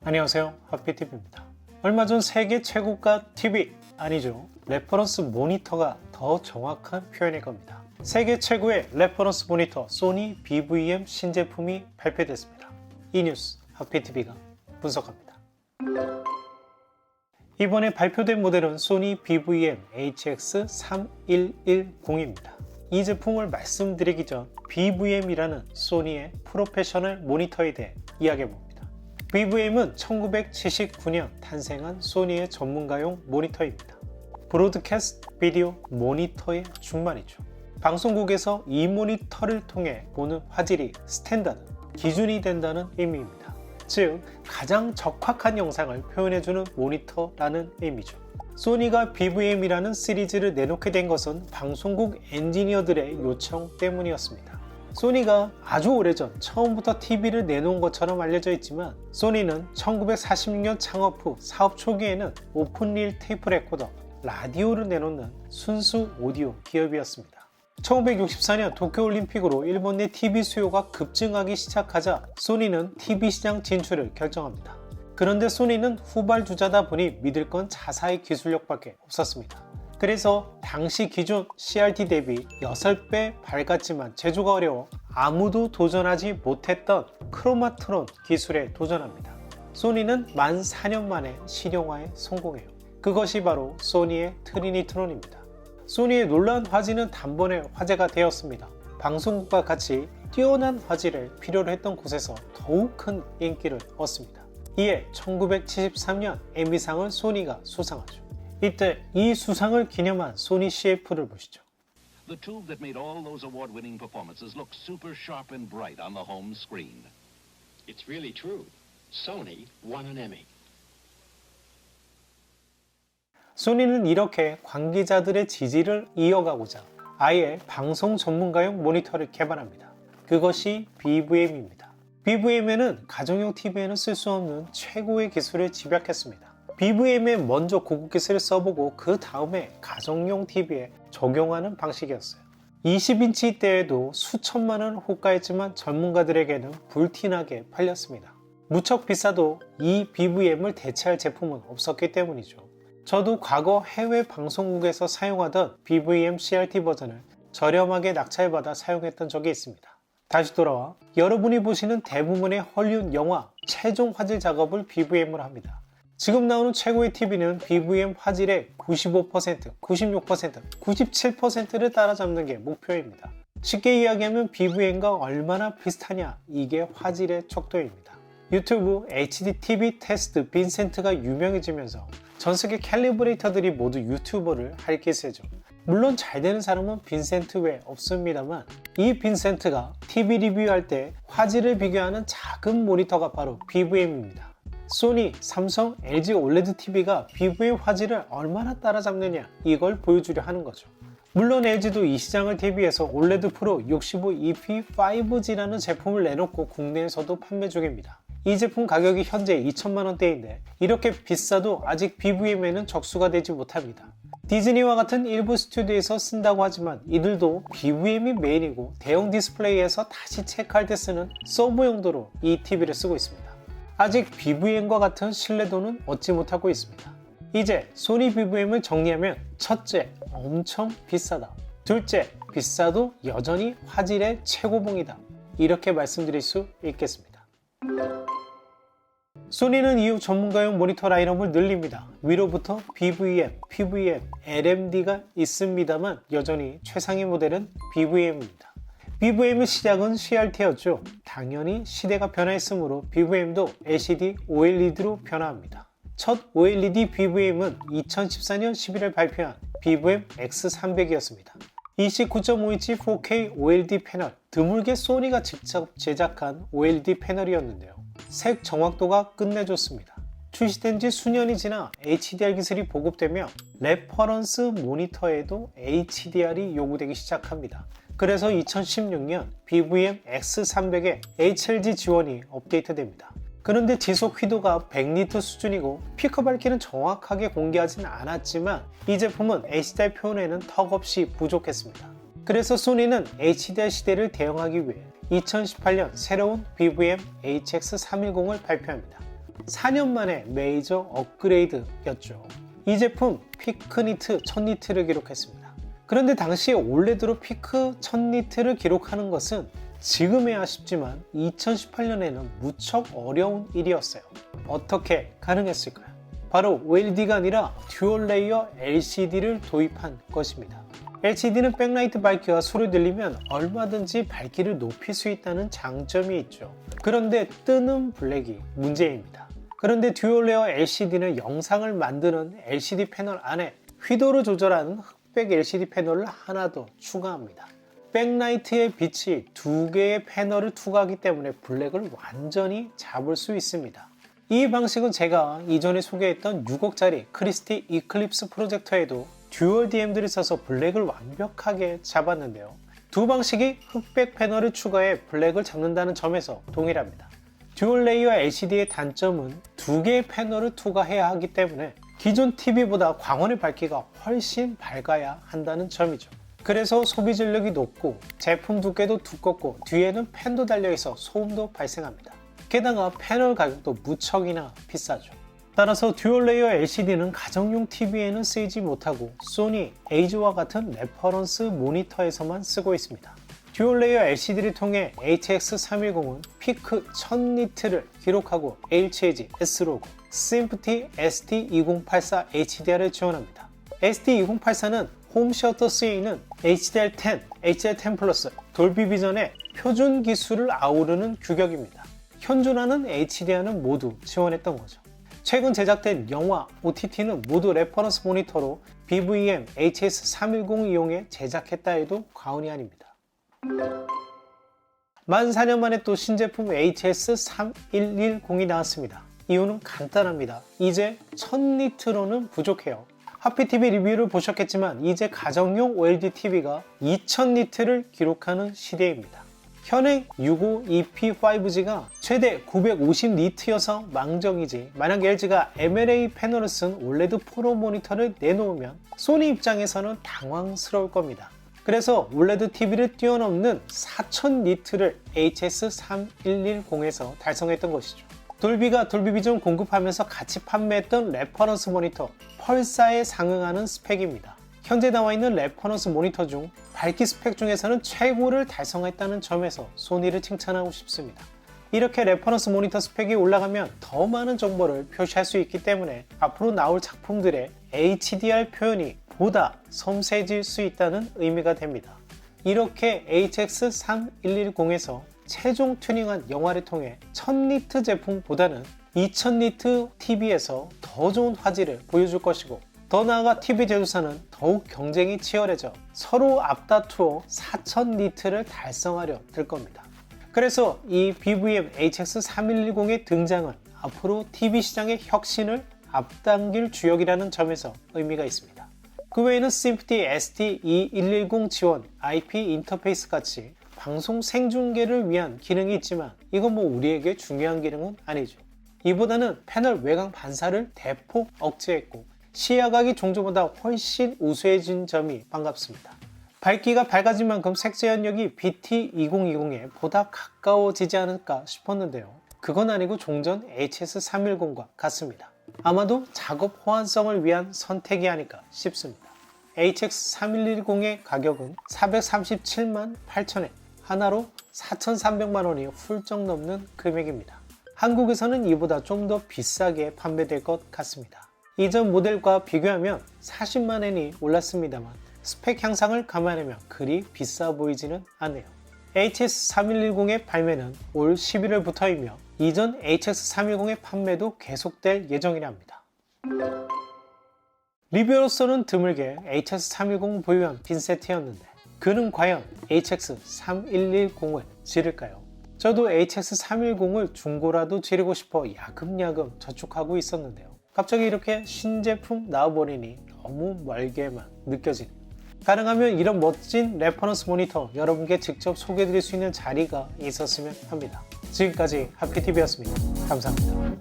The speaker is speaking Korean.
안녕하세요, 하피TV입니다. 얼마 전 세계 최고가 TV, 아니죠, 레퍼런스 모니터가 더 정확한 표현일 겁니다. 세계 최고의 레퍼런스 모니터 소니 BVM 신제품이 발표됐습니다. 이 뉴스 하피TV가 분석합니다. 이번에 발표된 모델은 소니 BVM HX3110입니다. 이 제품을 말씀드리기 전 BVM이라는 소니의 프로페셔널 모니터에 대해 이야기해봅니다. BVM은 1979년 탄생한 소니의 전문가용 모니터입니다. 브로드캐스트 비디오 모니터의 중반이죠. 방송국에서 이 모니터를 통해 보는 화질이 스탠다드, 기준이 된다는 의미입니다. 즉, 가장 적확한 영상을 표현해주는 모니터라는 의미죠. 소니가 BVM이라는 시리즈를 내놓게 된 것은 방송국 엔지니어들의 요청 때문이었습니다. 소니가 아주 오래전 처음부터 TV를 내놓은 것처럼 알려져 있지만, 소니는 1946년 창업 후 사업 초기에는 오픈릴 테이프 레코더, 라디오를 내놓는 순수 오디오 기업이었습니다. 1964년 도쿄올림픽으로 일본 내 TV 수요가 급증하기 시작하자 소니는 TV 시장 진출을 결정합니다. 그런데 소니는 후발주자다 보니 믿을 건 자사의 기술력밖에 없었습니다. 그래서 당시 기존 CRT 대비 6배 밝았지만 제조가 어려워 아무도 도전하지 못했던 크로마트론 기술에 도전합니다. 소니는 만 4년 만에 실용화에 성공해요. 그것이 바로 소니의 트리니트론입니다. 소니의 놀라운 화질은 단번에 화제가 되었습니다. 방송국과 같이 뛰어난 화질을 필요로 했던 곳에서 더욱 큰 인기를 얻습니다. 이에 1973년 에미상을 소니가 수상하죠. 이때 이 수상을 기념한 소니 CF를 보시죠. The tube that made all those award-winning performances look super sharp and bright on the home screen. It's really true. Sony won an Emmy. 소니는 이렇게 관계자들의 지지를 이어가고자 아예 방송 전문가용 모니터를 개발합니다. 그것이 BVM입니다. BVM에는 가정용 TV에는 쓸 수 없는 최고의 기술을 집약했습니다. BVM에 먼저 고급 기술을 써보고 그 다음에 가정용 TV에 적용하는 방식이었어요. 20인치 때에도 수천만 원 호가했지만 전문가들에게는 불티나게 팔렸습니다. 무척 비싸도 이 BVM을 대체할 제품은 없었기 때문이죠. 저도 과거 해외 방송국에서 사용하던 BVM CRT 버전을 저렴하게 낙찰받아 사용했던 적이 있습니다. 다시 돌아와 여러분이 보시는 대부분의 헐리우드 영화 최종 화질 작업을 BVM으로 합니다. 지금 나오는 최고의 TV는 BVM 화질의 95%, 96%, 97%를 따라잡는 게 목표입니다. 쉽게 이야기하면 BVM과 얼마나 비슷하냐, 이게 화질의 척도입니다. 유튜브 HDTV 테스트 빈센트가 유명해지면서 전세계 캘리브레이터들이 모두 유튜버를 할 기세죠. 물론 잘 되는 사람은 빈센트 외에 없습니다만, 이 빈센트가 TV 리뷰할 때 화질을 비교하는 작은 모니터가 바로 BVM입니다. 소니, 삼성, LG OLED TV가 BVM 화질을 얼마나 따라잡느냐, 이걸 보여주려 하는 거죠. 물론 LG도 이 시장을 대비해서 OLED 프로 65EP5G라는 제품을 내놓고 국내에서도 판매 중입니다. 이 제품 가격이 현재 2천만 원대인데 이렇게 비싸도 아직 BVM에는 적수가 되지 못합니다. 디즈니와 같은 일부 스튜디오에서 쓴다고 하지만 이들도 BVM이 메인이고 대형 디스플레이에서 다시 체크할 때 쓰는 서브 용도로 이 TV를 쓰고 있습니다. 아직 BVM과 같은 신뢰도는 얻지 못하고 있습니다. 이제 소니 BVM을 정리하면, 첫째, 엄청 비싸다. 둘째, 비싸도 여전히 화질의 최고봉이다. 이렇게 말씀드릴 수 있겠습니다. 소니는 이후 전문가용 모니터 라인업을 늘립니다. 위로부터 BVM, PVM, LMD가 있습니다만 여전히 최상위 모델은 BVM입니다. BVM의 시작은 CRT였죠. 당연히 시대가 변화했으므로 BVM도 LCD, OLED로 변화합니다. 첫 OLED BVM은 2014년 11월 발표한 BVM X300이었습니다. 29.5인치 4K OLED 패널, 드물게 소니가 직접 제작한 OLED 패널이었는데요. 색 정확도가 끝내줬습니다. 출시된 지 수년이 지나 HDR 기술이 보급되며 레퍼런스 모니터에도 HDR이 요구되기 시작합니다. 그래서 2016년 BVM X300에 HLG 지원이 업데이트됩니다. 그런데 지속 휘도가 100니트 수준이고 피크 밝기는 정확하게 공개하진 않았지만 이 제품은 HDR 표현에는 턱없이 부족했습니다. 그래서 소니는 HDR 시대를 대응하기 위해 2018년 새로운 BVM HX310을 발표합니다. 4년 만에 메이저 업그레이드였죠. 이 제품 피크 니트 1000니트를 기록했습니다. 그런데 당시 올레드로 피크 1000니트를 기록하는 것은 지금에야 쉽지만 2018년에는 무척 어려운 일이었어요. 어떻게 가능했을까요? 바로 OLED가 아니라 듀얼 레이어 LCD를 도입한 것입니다. LCD는 백라이트 밝기가 소리 들리면 얼마든지 밝기를 높일 수 있다는 장점이 있죠. 그런데 뜨는 블랙이 문제입니다. 그런데 듀얼 레이어 LCD는 영상을 만드는 LCD 패널 안에 휘도를 조절하는 흑백 LCD 패널을 하나 더 추가합니다. 백라이트의 빛이 두 개의 패널을 투과하기 때문에 블랙을 완전히 잡을 수 있습니다. 이 방식은 제가 이전에 소개했던 6억짜리 크리스티 이클립스 프로젝터에도 듀얼 DM들을 써서 블랙을 완벽하게 잡았는데요. 두 방식이 흑백 패널을 추가해 블랙을 잡는다는 점에서 동일합니다. 듀얼 레이어 LCD의 단점은 두 개의 패널을 투과해야 하기 때문에 기존 TV보다 광원의 밝기가 훨씬 밝아야 한다는 점이죠. 그래서 소비 전력이 높고 제품 두께도 두껍고 뒤에는 팬도 달려있어 소음도 발생합니다. 게다가 패널 가격도 무척이나 비싸죠. 따라서 듀얼 레이어 LCD는 가정용 TV에는 쓰이지 못하고 소니, 에이즈와 같은 레퍼런스 모니터에서만 쓰고 있습니다. 듀얼 레이어 LCD를 통해 HX310은 피크 1000니트를 기록하고 HAG, S로그, 심프티 ST2084 HDR을 지원합니다. ST2084는 홈시어터 쓰이는 HDR10, HDR10 플러스, 돌비 비전의 표준 기술을 아우르는 규격입니다. 현존하는 HDR은 모두 지원했던 거죠. 최근 제작된 영화, OTT는 모두 레퍼런스 모니터로 BVM HS310 이용해 제작했다 해도 과언이 아닙니다. 만 4년 만에 또 신제품 HS3110이 나왔습니다. 이유는 간단합니다. 이제 1000니트로는 부족해요. 하피TV 리뷰를 보셨겠지만 이제 가정용 OLED TV가 2000니트를 기록하는 시대입니다. 현행 65EP5G가 최대 950니트여서 망정이지 만약 LG가 MLA 패널을 쓴 OLED 프로 모니터를 내놓으면 소니 입장에서는 당황스러울 겁니다. 그래서 OLED TV를 뛰어넘는 4000니트를 HS3110에서 달성했던 것이죠. 돌비가 돌비 비전 공급하면서 같이 판매했던 레퍼런스 모니터 펄사에 상응하는 스펙입니다. 현재 나와 있는 레퍼런스 모니터 중 밝기 스펙 중에서는 최고를 달성했다는 점에서 소니를 칭찬하고 싶습니다. 이렇게 레퍼런스 모니터 스펙이 올라가면 더 많은 정보를 표시할 수 있기 때문에 앞으로 나올 작품들의 HDR 표현이 보다 섬세해질 수 있다는 의미가 됩니다. 이렇게 HX3110에서 최종 튜닝한 영화를 통해 1000니트 제품보다는 2000니트 TV에서 더 좋은 화질을 보여줄 것이고 더 나아가 TV 제조사는 더욱 경쟁이 치열해져 서로 앞다투어 4000니트를 달성하려 들 겁니다. 그래서 이 BVM HX3110의 등장은 앞으로 TV 시장의 혁신을 앞당길 주역이라는 점에서 의미가 있습니다. 그 외에는 심프티 ST2110 지원 IP 인터페이스 같이 방송 생중계를 위한 기능이 있지만 이건 뭐 우리에게 중요한 기능은 아니죠. 이보다는 패널 외곽 반사를 대폭 억제했고 시야각이 종전보다 훨씬 우수해진 점이 반갑습니다. 밝기가 밝아진 만큼 색재현력이 BT2020에 보다 가까워지지 않을까 싶었는데요. 그건 아니고 종전 HS310과 같습니다. 아마도 작업 호환성을 위한 선택이 아닐까 싶습니다. HX3110의 가격은 437만 8천엔, 하나로 4,300만 원이 훌쩍 넘는 금액입니다. 한국에서는 이보다 좀 더 비싸게 판매될 것 같습니다. 이전 모델과 비교하면 40만 엔이 올랐습니다만 스펙 향상을 감안하면 그리 비싸 보이지는 않네요. HS3110의 발매는 올 11월부터이며 이전 HX310의 판매도 계속될 예정이랍니다. 리뷰로서는 드물게 HS310 보유한 빈세트였는데 그는 과연 HX3110을 지를까요? 저도 HX310을 중고라도 지르고 싶어 야금야금 저축하고 있었는데요. 갑자기 이렇게 신제품 나와버리니 너무 멀게만 느껴지네요. 가능하면 이런 멋진 레퍼런스 모니터 여러분께 직접 소개해드릴 수 있는 자리가 있었으면 합니다. 지금까지 하피TV였습니다. 감사합니다.